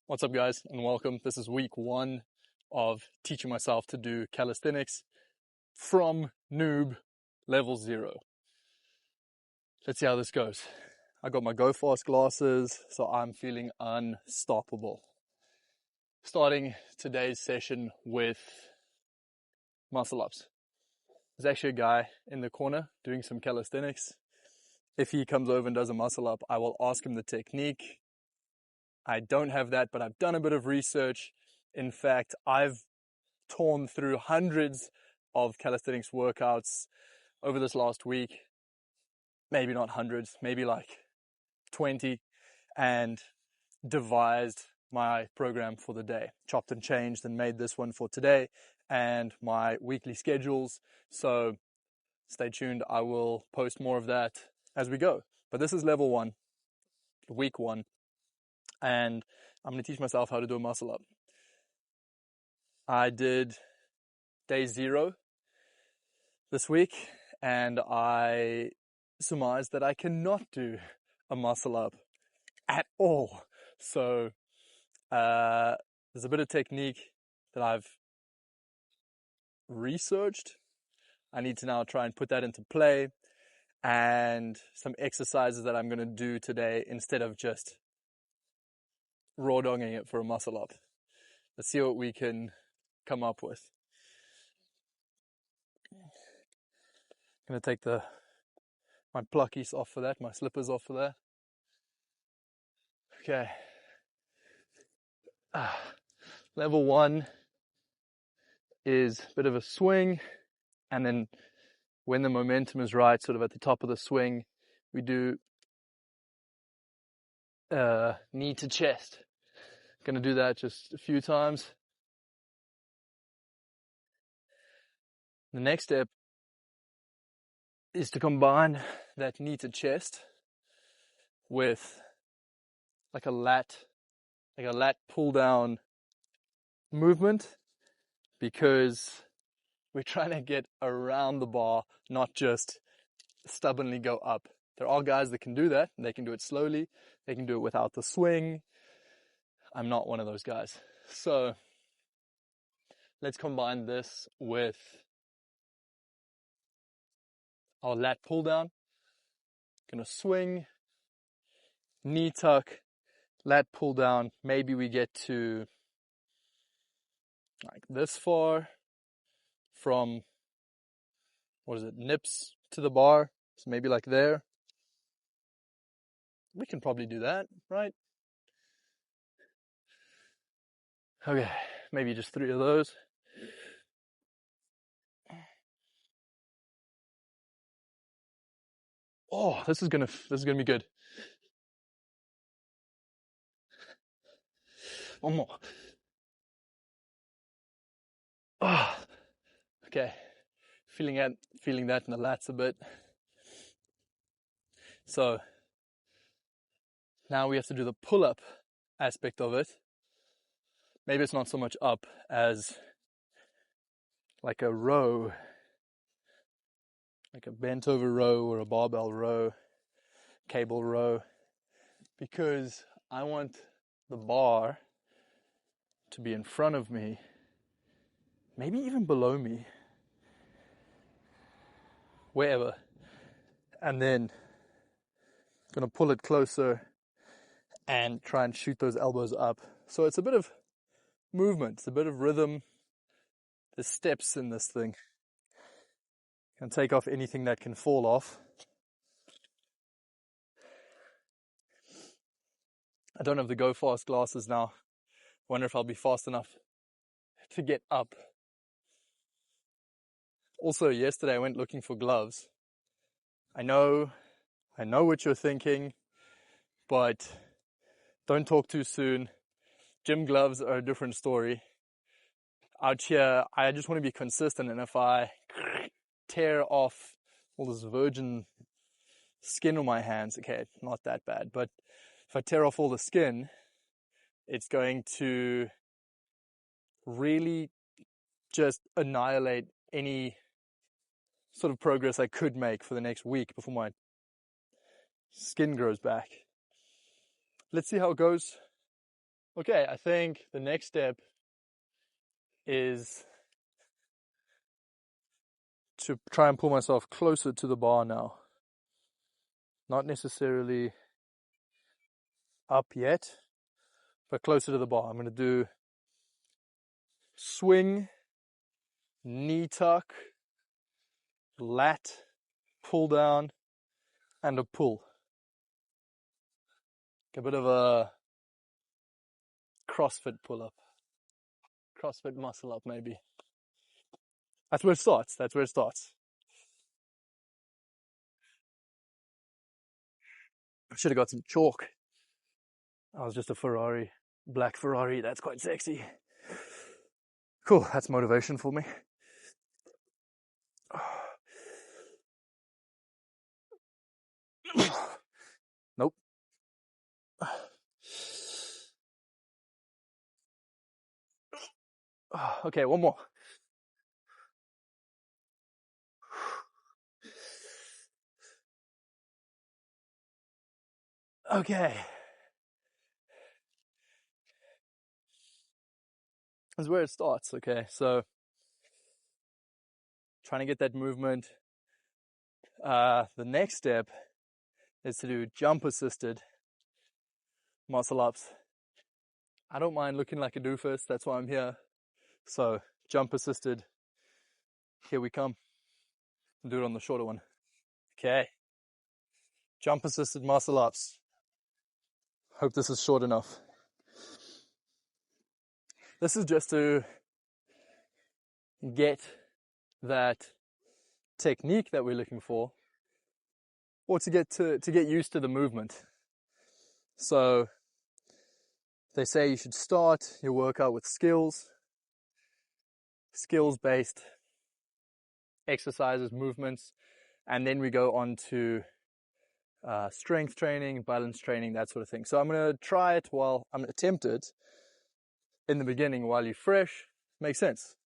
What's up, guys, and welcome. This is week 1 of teaching myself to do calisthenics from noob level 0. Let's see how this goes. I got my Go Fast glasses, so I'm feeling unstoppable. Starting today's session with muscle ups. There's actually a guy in the corner doing some calisthenics. If he comes over and does a muscle up, I will ask him the technique. I don't have that, but I've done a bit of research. In fact, I've torn through hundreds of calisthenics workouts over this last week. Maybe not hundreds, maybe like 20, and devised my program for the day. Chopped and changed and made this one for today and my weekly schedules. So stay tuned. I will post more of that as we go. But this is level 1, week 1. And I'm going to teach myself how to do a muscle up. I did day 0 this week, and I surmised that I cannot do a muscle up at all. So there's a bit of technique that I've researched. I need to now try and put that into play, and some exercises that I'm going to do today instead of just raw dogging it for a muscle up. Let's see what we can come up with. I'm going to take my pluckies off for that, my slippers off for that. Okay. Level 1 is a bit of a swing, and then when the momentum is right, sort of at the top of the swing, we do knee to chest. Going to do that just a few times. The next step is to combine that knee to chest with like a lat pull down movement, because we're trying to get around the bar, not just stubbornly go up. There are guys that can do that. They can do it slowly. They can do it without the swing. I'm not one of those guys. So let's combine this with our lat pull down. Gonna swing, knee tuck, lat pull down. Maybe we get to like this far from, nips to the bar. So maybe like there. We can probably do that, right? Okay, maybe just 3 of those. Oh, this is gonna be good. One more. Oh, okay. Feeling that in the lats a bit. So now we have to do the pull-up aspect of it. Maybe it's not so much up as like a row, like a bent over row or a barbell row, cable row, because I want the bar to be in front of me, maybe even below me, wherever, and then I'm gonna pull it closer and try and shoot those elbows up. So it's a bit of movement, it's a bit of rhythm. There's steps in this thing. Can take off anything that can fall off. I don't have the Go Fast glasses now. Wonder if I'll be fast enough to get up. Also, yesterday I went looking for gloves. I know what you're thinking, but don't talk too soon. Gym gloves are a different story. Out here, I just want to be consistent, and if I tear off all this virgin skin on my hands, okay, not that bad, but if I tear off all the skin, it's going to really just annihilate any sort of progress I could make for the next week before my skin grows back. Let's see how it goes. Okay, I think the next step is to try and pull myself closer to the bar now. Not necessarily up yet, but closer to the bar. I'm going to do swing, knee tuck, lat, pull down, and a pull. A bit of a CrossFit pull-up. CrossFit muscle-up, maybe. That's where it starts. That's where it starts. I should have got some chalk. I was just a Ferrari. Black Ferrari. That's quite sexy. Cool. That's motivation for me. Nope. Okay, one more. Okay. That's where it starts, okay? So, trying to get that movement. The next step is to do jump-assisted muscle-ups. I don't mind looking like a doofus, that's why I'm here. So, jump-assisted, here we come. I'll do it on the shorter one. Okay. Jump-assisted muscle-ups. Hope this is short enough. This is just to get that technique that we're looking for, or to get used to the movement. So they say you should start your workout with skills-based exercises, movements, and then we go on to strength training, balance training, that sort of thing. So I'm going to try it I'm going to attempt it in the beginning while you're fresh. Makes sense.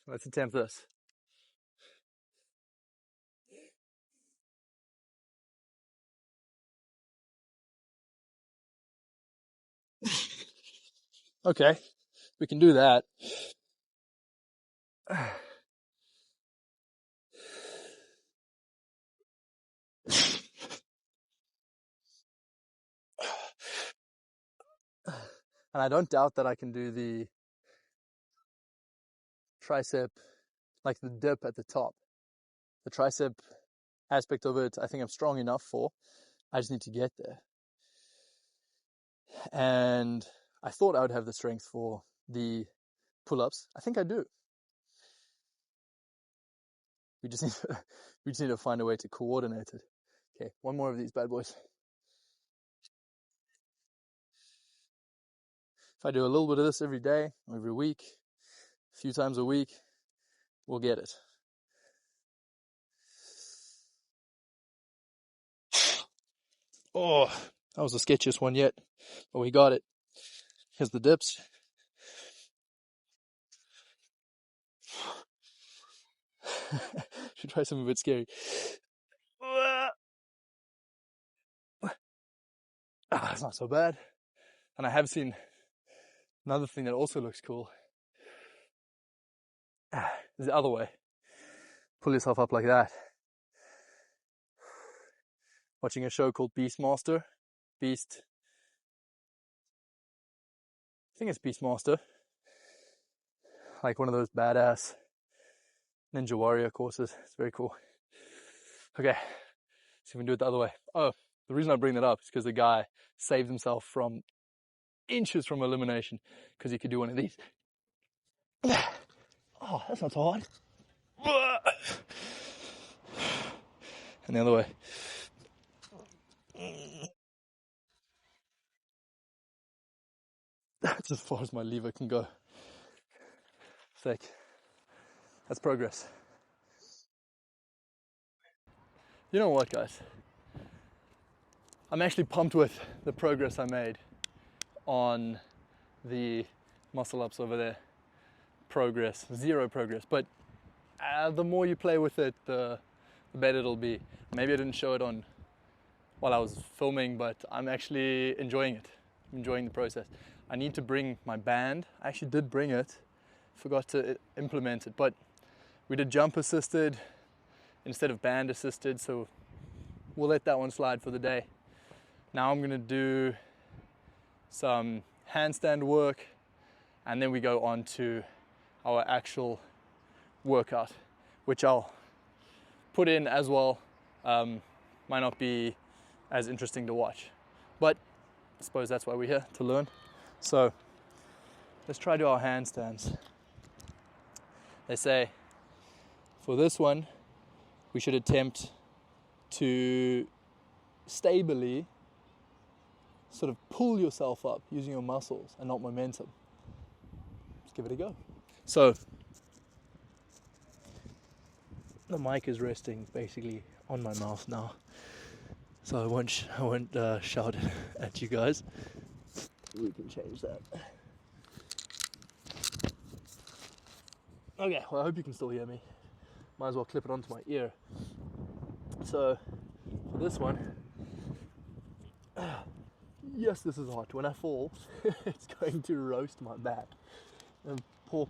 Let's attempt this. Okay, we can do that. And I don't doubt that I can do the tricep, like the dip at the top. The tricep aspect of it, I think I'm strong enough for. I just need to get there. And I thought I would have the strength for the pull-ups. I think I do. We just need to find a way to coordinate it. Okay, one more of these bad boys. If I do a little bit of this every day, every week, a few times a week, we'll get it. Oh, that was the sketchiest one yet, but we got it. Here's the dips. Should try something a bit scary. It's not so bad. And I have seen another thing that also looks cool. Is the other way. Pull yourself up like that. Watching a show called Beastmaster. I think it's Beastmaster. Like one of those badass Ninja Warrior courses. It's very cool. Okay, so we can do it the other way. Oh, the reason I bring that up is because the guy saved himself from inches from elimination because he could do one of these. Oh, that's not so hard. And the other way. That's as far as my lever can go. Sick. That's progress. You know what, guys? I'm actually pumped with the progress I made on the muscle ups over there. Zero progress. But the more you play with it, the better it'll be. Maybe I didn't show it on while I was filming, but I'm actually enjoying it. I'm enjoying the process. I need to bring my band. I actually did bring it, forgot to implement it, but we did jump assisted instead of band assisted, so we'll let that one slide for the day. Now I'm gonna do some handstand work, and then we go on to our actual workout, which I'll put in as well. Might not be as interesting to watch, but I suppose that's why we're here, to learn. So let's try to do our handstands. They say for this one we should attempt to stably sort of pull yourself up using your muscles and not momentum. Let's give it a go. So the mic is resting basically on my mouth now, so I won't shout at you guys. We can change that. Okay, well, I hope you can still hear me. Might as well clip it onto my ear. So for this one, yes, this is hot. When I fall, it's going to roast my back. And pork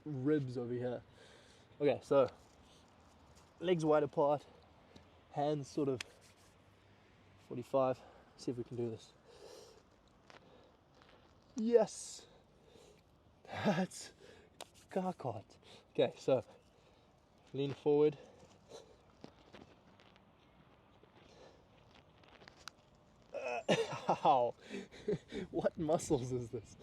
ribs over here. Okay, so legs wide apart, hands sort of 45. See if we can do this. Yes, that's kakot. Okay, so lean forward. Ow! What muscles is this?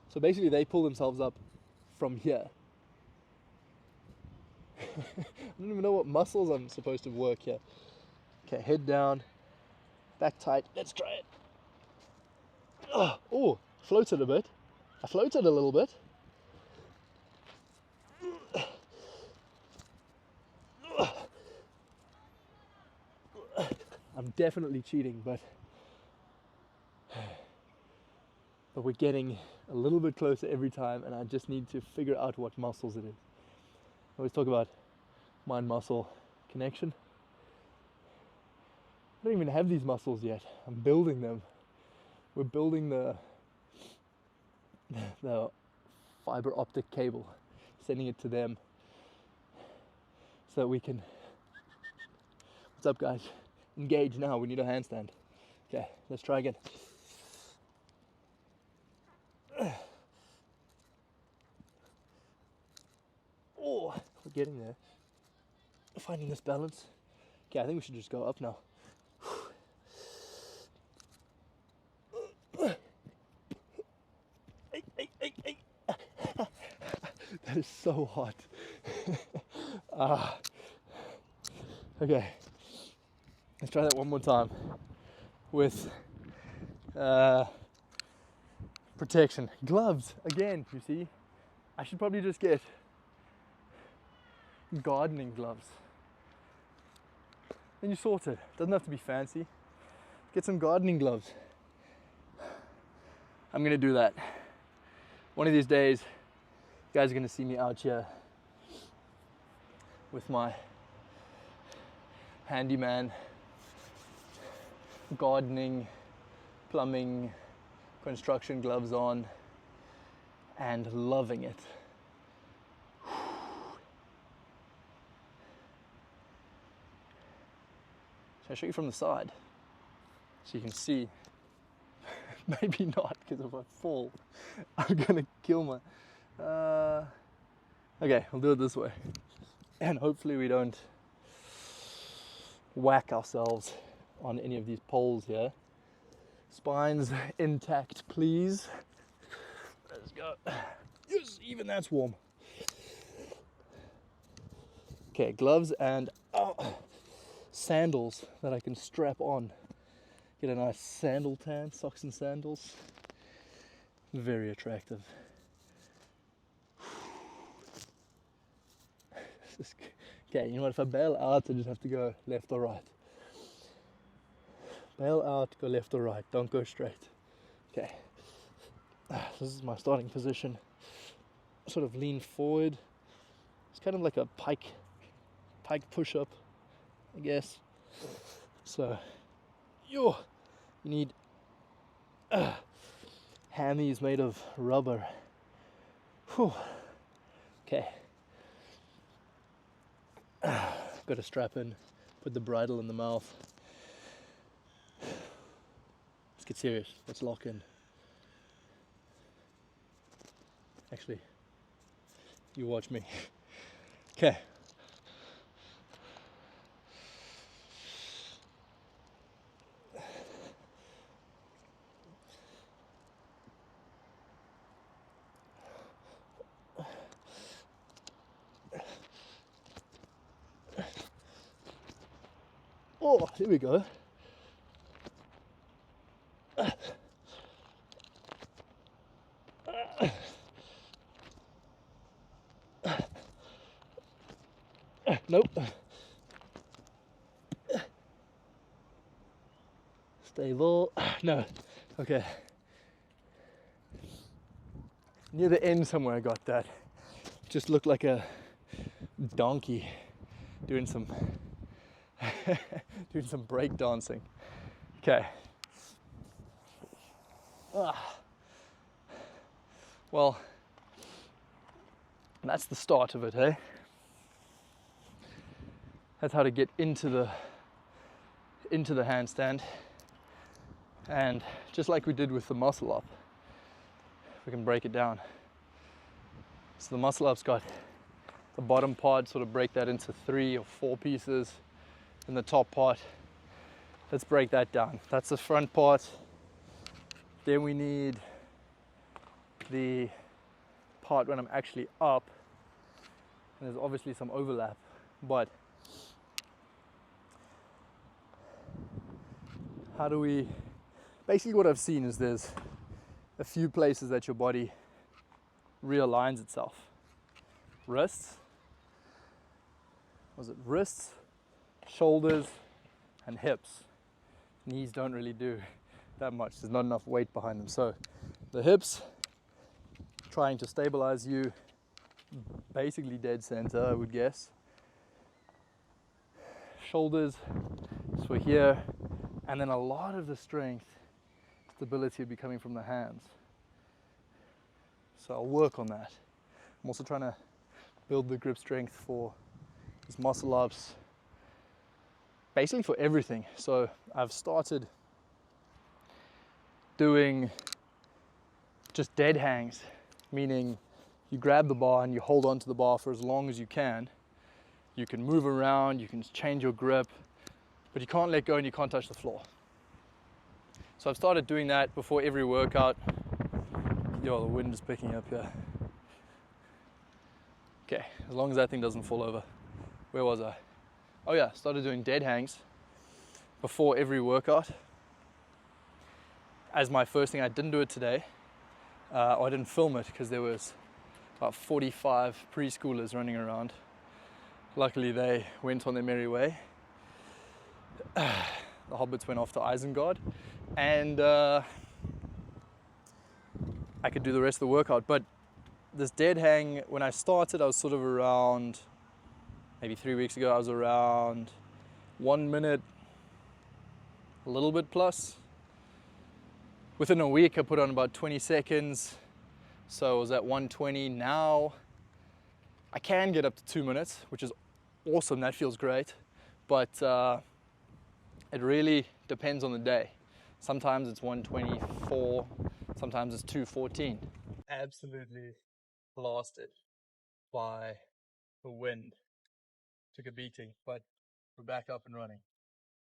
So basically they pull themselves up from here. I don't even know what muscles I'm supposed to work here. Okay, head down, back tight. Let's try it. Oh, floated a bit. I floated a little bit. I'm definitely cheating, but we're getting a little bit closer every time, and I just need to figure out what muscles it is. I always talk about mind-muscle connection. I don't even have these muscles yet. I'm building them. We're building the fiber optic cable, sending it to them so that we can, what's up guys? Engage now, we need a handstand. Okay, let's try again. Oh, we're getting there. Finding this balance. Okay, I think we should just go up now. That is so hot. Okay, let's try that one more time with protection. Gloves, again, you see. I should probably just get gardening gloves. Then you sort it. Doesn't have to be fancy. Get some gardening gloves. I'm gonna do that. One of these days, you guys are gonna see me out here with my handyman, gardening, plumbing, construction gloves on, and loving it. Should I show you from the side so you can see? Maybe not, because if I fall, I'm gonna kill my... Okay, we'll do it this way. And hopefully we don't whack ourselves on any of these poles here. Spines intact, please. Let's go. Yes, even that's warm. Okay, gloves and sandals that I can strap on. Get a nice sandal tan, socks and sandals. Very attractive. Okay, you know what, if I bail out, I just have to go left or right. Bail out, go left or right, don't go straight. Okay, this is my starting position. Sort of lean forward, It's kind of like a pike push-up, I guess. So, you need hammies made of rubber. Whew. Okay. Got to strap in, put the bridle in the mouth. Let's get serious. Let's lock in. Actually, you watch me. Okay. Oh, here we go. Nope. Stable. No. Okay. Near the end somewhere I got that. Just looked like a donkey doing some doing some break dancing. Okay. Well, that's the start of it, eh? That's how to get into the handstand. And just like we did with the muscle up, we can break it down. So the muscle up's got the bottom part, sort of break that into 3 or 4 pieces, and the top part, let's break that down. That's the front part. Then we need the part when I'm actually up, and there's obviously some overlap, but how do we, basically what I've seen is there's a few places that your body realigns itself. Wrists, shoulders, and hips. Knees don't really do that much. There's not enough weight behind them. So the hips, trying to stabilize you, basically dead center, I would guess. Shoulders, so here, and then a lot of the strength, stability will be coming from the hands. So I'll work on that. I'm also trying to build the grip strength for these muscle ups, basically for everything. So I've started doing just dead hangs, meaning you grab the bar and you hold onto the bar for as long as you can. You can move around, you can change your grip, but you can't let go and you can't touch the floor. So I've started doing that before every workout. Yo, the wind is picking up here. Okay, as long as that thing doesn't fall over. Where was I? Oh yeah, started doing dead hangs before every workout. As my first thing, I didn't do it today. Or I didn't film it because there was about 45 preschoolers running around. Luckily they went on their merry way. The hobbits went off to Isengard, and I could do the rest of the workout. But this dead hang, when I started, I was sort of around, maybe 3 weeks ago, I was around 1 minute, a little bit plus. Within a week, I put on about 20 seconds. So I was at 120. Now I can get up to 2 minutes, which is awesome. That feels great. But it really depends on the day. Sometimes it's 124, sometimes it's 214. Absolutely blasted by the wind. Took a beating, but we're back up and running.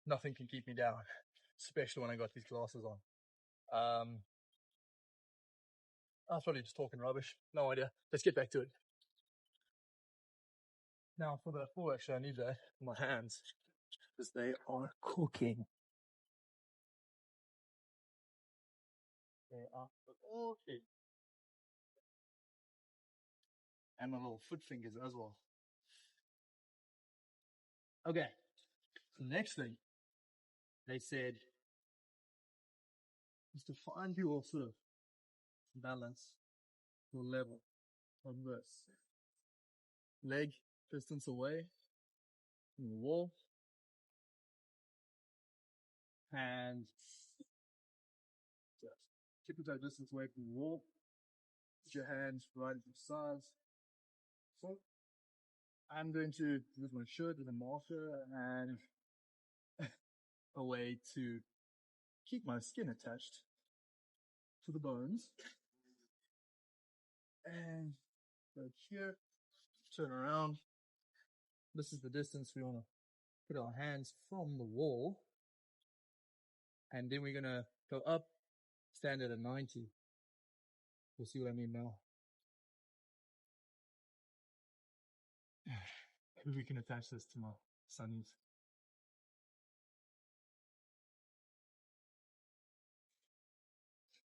Nothing can keep me down, especially when I got these glasses on. I was probably just talking rubbish. No idea. Let's get back to it. Now for the full action, I need that in my hands because they are cooking. They are cooking. And my little foot fingers as well. Okay. So the next thing they said is to find your sort of balance, your level on this. leg distance away from the wall. Hands just keep it that distance away from the wall. Put your hands right at your sides. So I'm going to use my shirt with a marker and a way to keep my skin attached to the bones. And go here, turn around. This is the distance we want to put our hands from the wall. And then we're going to go up, stand at a 90. You'll see what I mean now. Maybe we can attach this to my sunnies.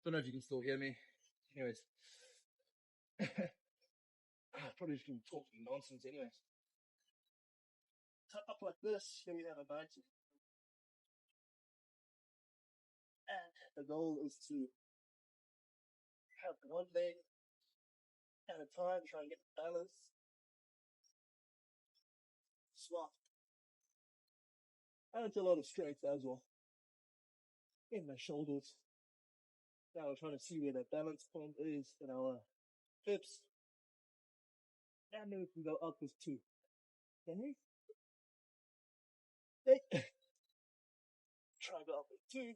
Don't know if you can still hear me. Anyways. Probably just been talking nonsense anyways. Tuck up like this, here we have a 90. And the goal is to have one leg at a time, try and get the balance. Swap. And it's a lot of strength as well in my shoulders. Now we're trying to see where that balance point is in our hips. And then we can go up with 2. Okay? Try to go up with 2.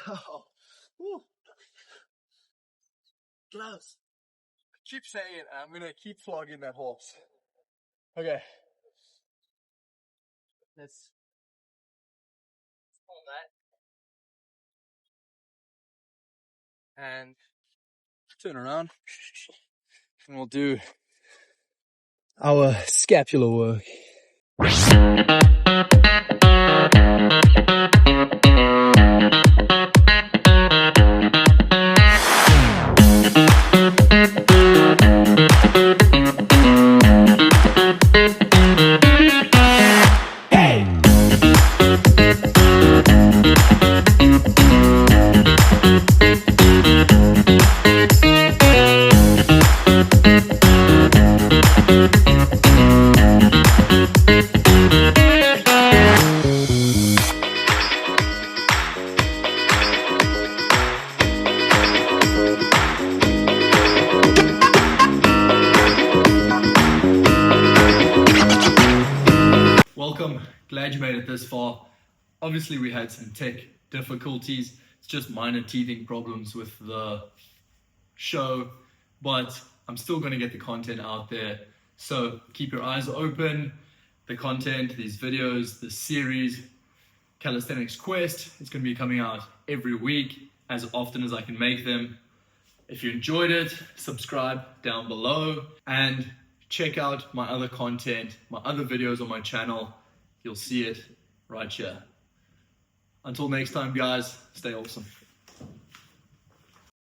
Oh. Woo. Gloves. I keep saying it, I'm gonna keep flogging that horse. Okay. Let's hold that. And turn around. And we'll do our scapular work. Welcome, glad you made it this far. Obviously we had some tech difficulties. It's just minor teething problems with the show, but I'm still going to get the content out there. So keep your eyes open. The content, these videos, the series, Calisthenics Quest, it's going to be coming out every week as often as I can make them. If you enjoyed it, subscribe down below and check out my other content, my other videos on my channel. You'll see it right here. Until next time, guys, stay awesome.